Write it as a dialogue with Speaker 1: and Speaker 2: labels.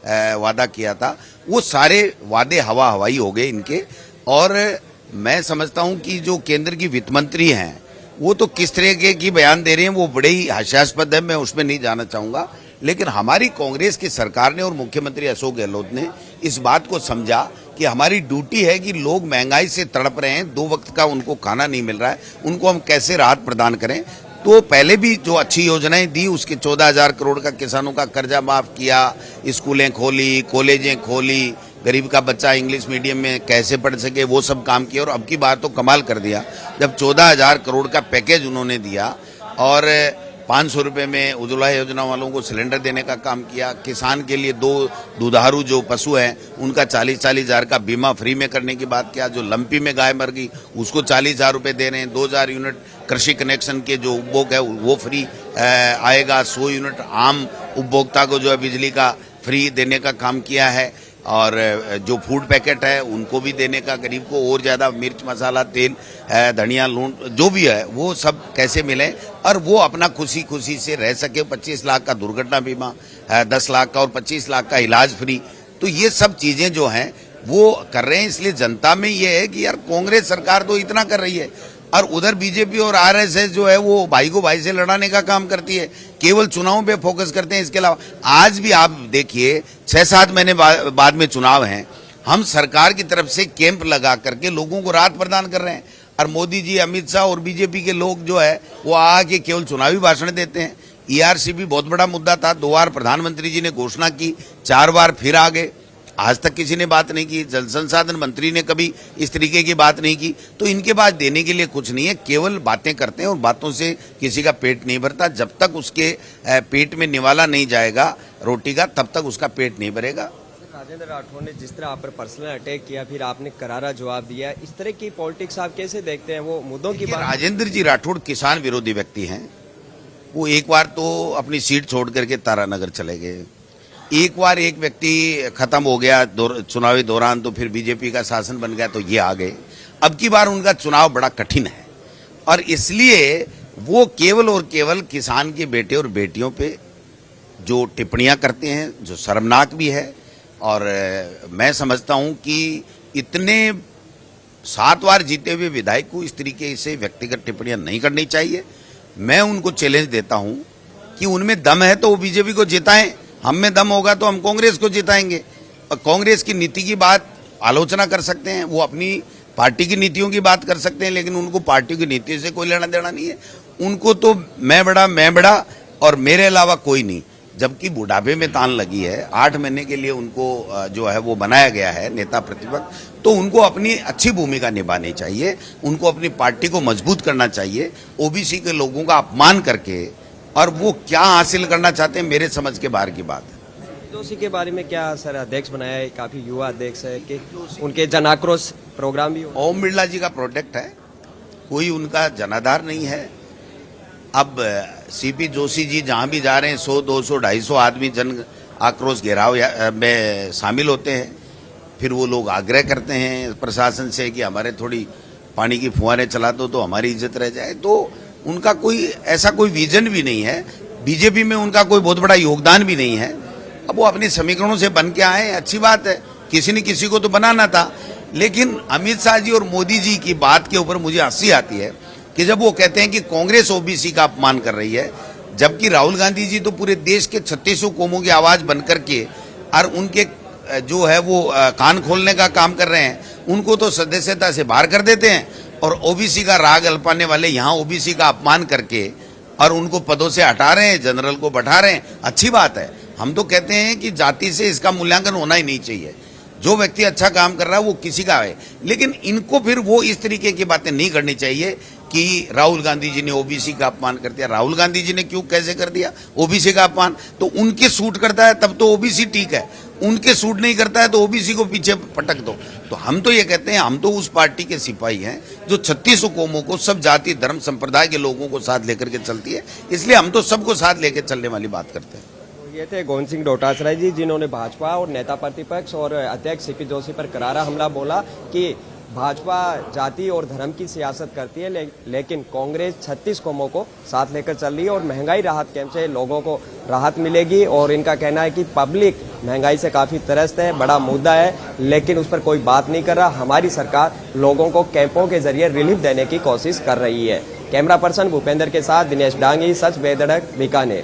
Speaker 1: वादा किया था, वो सारे वादे हवा हवाई हो गए इनके। और मैं समझता हूं कि जो केंद्र की वित्त मंत्री हैं वो तो किस तरह की बयान दे रहे हैं वो बड़े ही हास्यास्पद है, मैं उसमें नहीं जाना चाहूंगा। लेकिन हमारी कांग्रेस की सरकार ने और मुख्यमंत्री अशोक गहलोत ने इस बात को समझा कि हमारी ड्यूटी है कि लोग महंगाई से तड़प रहे हैं, 2 वक्त का उनको खाना नहीं मिल रहा है, उनको हम कैसे राहत प्रदान करें। तो पहले भी जो अच्छी योजनाएं दी उसके 14,000 करोड़ का किसानों का कर्जा माफ किया, स्कूलें खोली, कॉलेजें खोली, गरीब का बच्चा इंग्लिश मीडियम में कैसे पढ़ सके वो सब काम किया। और अब की बार तो कमाल कर दिया जब 14,000 करोड़ का पैकेज उन्होंने दिया और 500 रुपये में उज्ज्वला योजना वालों को सिलेंडर देने का काम किया। किसान के लिए 2 दुधारू जो पशु हैं उनका 40-40 हज़ार का बीमा फ्री में करने की बात किया। जो लंपी में गाय मर गई उसको 40,000 रुपये दे रहे हैं। 2,000 यूनिट कृषि कनेक्शन के जो उपभोग है वो फ्री आएगा। 100 यूनिट आम उपभोक्ता को जो है बिजली का फ्री देने का काम किया है। और जो फूड पैकेट है उनको भी देने का, गरीब को और ज़्यादा मिर्च मसाला तेल धनिया लूण जो भी है वो सब कैसे मिले और वो अपना खुशी खुशी से रह सके। 25 लाख का दुर्घटना बीमा, 10 लाख का और 25 लाख का इलाज फ्री। तो ये सब चीज़ें जो हैं वो कर रहे हैं। इसलिए जनता में ये है कि यार कांग्रेस सरकार तो इतना कर रही है और उधर बीजेपी और आरएसएस जो है वो भाई को भाई से लड़ाने का काम करती है, केवल चुनाव पे फोकस करते हैं। इसके अलावा आज भी आप देखिए 6-7 महीने बाद में चुनाव हैं, हम सरकार की तरफ से कैंप लगा करके लोगों को राहत प्रदान कर रहे हैं। और मोदी जी, अमित शाह और बीजेपी के लोग जो है वो आके केवल चुनावी भाषण देते हैं। ईआरसीबी बहुत बड़ा मुद्दा था, 2 बार प्रधानमंत्री जी ने घोषणा की, 4 बार फिर आ गए, आज तक किसी ने बात नहीं की। जल संसाधन मंत्री ने कभी इस तरीके की बात नहीं की। तो इनके पास देने के लिए कुछ नहीं है, केवल बातें करते हैं और बातों से किसी का पेट नहीं भरता। जब तक उसके पेट में निवाला नहीं जाएगा रोटी का तब तक उसका पेट नहीं भरेगा।
Speaker 2: राजेंद्र राठौड़ ने जिस तरह आप पर पर्सनल अटैक किया, फिर आपने करारा जवाब दिया, इस तरह की पॉलिटिक्स आप कैसे देखते हैं? वो मुद्दों की बात।
Speaker 1: राजेंद्र जी राठौड़ किसान विरोधी व्यक्ति हैं। वो एक बार तो अपनी सीट छोड़ करके तारानगर चले गए, एक बार एक व्यक्ति खत्म हो गया चुनावी दौरान तो फिर बीजेपी का शासन बन गया तो ये आ गए। अब की बार उनका चुनाव बड़ा कठिन है और इसलिए वो केवल और केवल किसान के बेटे और बेटियों पे जो टिप्पणियां करते हैं जो शर्मनाक भी है। और मैं समझता हूं कि इतने 7 बार जीते हुए विधायक को इस तरीके से व्यक्तिगत टिप्पणियां नहीं करनी चाहिए। मैं उनको चैलेंज देता हूं कि उनमें दम है तो वो बीजेपी को जिताएं, हम में दम होगा तो हम कांग्रेस को जिताएंगे। और कांग्रेस की नीति की बात आलोचना कर सकते हैं, वो अपनी पार्टी की नीतियों की बात कर सकते हैं, लेकिन उनको पार्टी की नीति से कोई लेना देना नहीं है। उनको तो मैं बड़ा और मेरे अलावा कोई नहीं। जबकि बुढ़ापे में तान लगी है, 8 महीने के लिए उनको जो है वो बनाया गया है नेता प्रतिपक्ष, तो उनको अपनी अच्छी भूमिका निभानी चाहिए, उनको अपनी पार्टी को मजबूत करना चाहिए। ओबीसी के लोगों का अपमान करके और वो क्या हासिल करना चाहते हैं मेरे समझ के बाहर की बात है।
Speaker 2: जोशी के बारे में क्या सर अध्यक्ष बनाया है, काफी युवा अध्यक्ष है कि उनके जन आक्रोश प्रोग्राम भी
Speaker 1: ओम बिरला जी का प्रोडक्ट है, कोई उनका जनाधार नहीं है। अब सीपी जोशी जी जहां भी जा रहे हैं 100, 200, 250 आदमी जन आक्रोश घेराव में शामिल होते हैं। फिर वो लोग आग्रह करते हैं प्रशासन से कि हमारे थोड़ी पानी की फुहारें चला दो तो हमारी इज्जत रह जाए। तो उनका कोई ऐसा कोई विजन भी नहीं है, बीजेपी में उनका कोई बहुत बड़ा योगदान भी नहीं है। अब वो अपने समीकरणों से बन के आए, अच्छी बात है, किसी न किसी को तो बनाना था। लेकिन अमित शाह जी और मोदी जी की बात के ऊपर मुझे हंसी आती है कि जब वो कहते हैं कि कांग्रेस ओबीसी का अपमान कर रही है, जबकि राहुल गांधी जी तो पूरे देश के 3600 कौमों की आवाज बन करके और उनके जो है वो कान खोलने का काम कर रहे हैं, उनको तो सदस्यता से बाहर कर देते हैं और ओबीसी का राग अल्पाने वाले यहाँ ओबीसी का अपमान करके और उनको पदों से हटा रहे हैं, जनरल को बैठा रहे हैं। अच्छी बात है, हम तो कहते हैं कि जाति से इसका मूल्यांकन होना ही नहीं चाहिए। जो व्यक्ति अच्छा काम कर रहा है वो किसी का है, लेकिन इनको फिर वो इस तरीके की बातें नहीं करनी चाहिए कि राहुल गांधी जी ने ओबीसी का अपमान कर दिया। राहुल गांधी जी ने क्यों कैसे कर दिया ओबीसी का अपमान? तो उनके सूट करता है तब तो ओबीसी ठीक है, उनके सूट नहीं करता है तो ओबीसी को पीछे पटक दो। तो हम तो ये कहते हैं, हम तो उस पार्टी के सिपाही हैं जो 3600 कौमों को, सब जाति धर्म संप्रदाय के लोगों को साथ लेकर के चलती है, इसलिए हम तो सबको साथ लेकर चलने वाली बात करते हैं।
Speaker 2: ये थे गोविंद सिंह डोटासरा जी, जिन्होंने भाजपा और नेता प्रतिपक्ष और अध्यक्ष सीपी जोशी पर करारा हमला बोला कि भाजपा जाति और धर्म की सियासत करती है, लेकिन कांग्रेस 36 कौमों को साथ लेकर चल रही है और महंगाई राहत कैंप से लोगों को राहत मिलेगी। और इनका कहना है कि पब्लिक महंगाई से काफी त्रस्त है, बड़ा मुद्दा है, लेकिन उस पर कोई बात नहीं कर रहा। हमारी सरकार लोगों को कैंपों के जरिए रिलीफ देने की कोशिश कर रही है। कैमरा पर्सन भूपेंद्र के साथ दिनेश डांगी, सच बेधड़क, बीकानेर।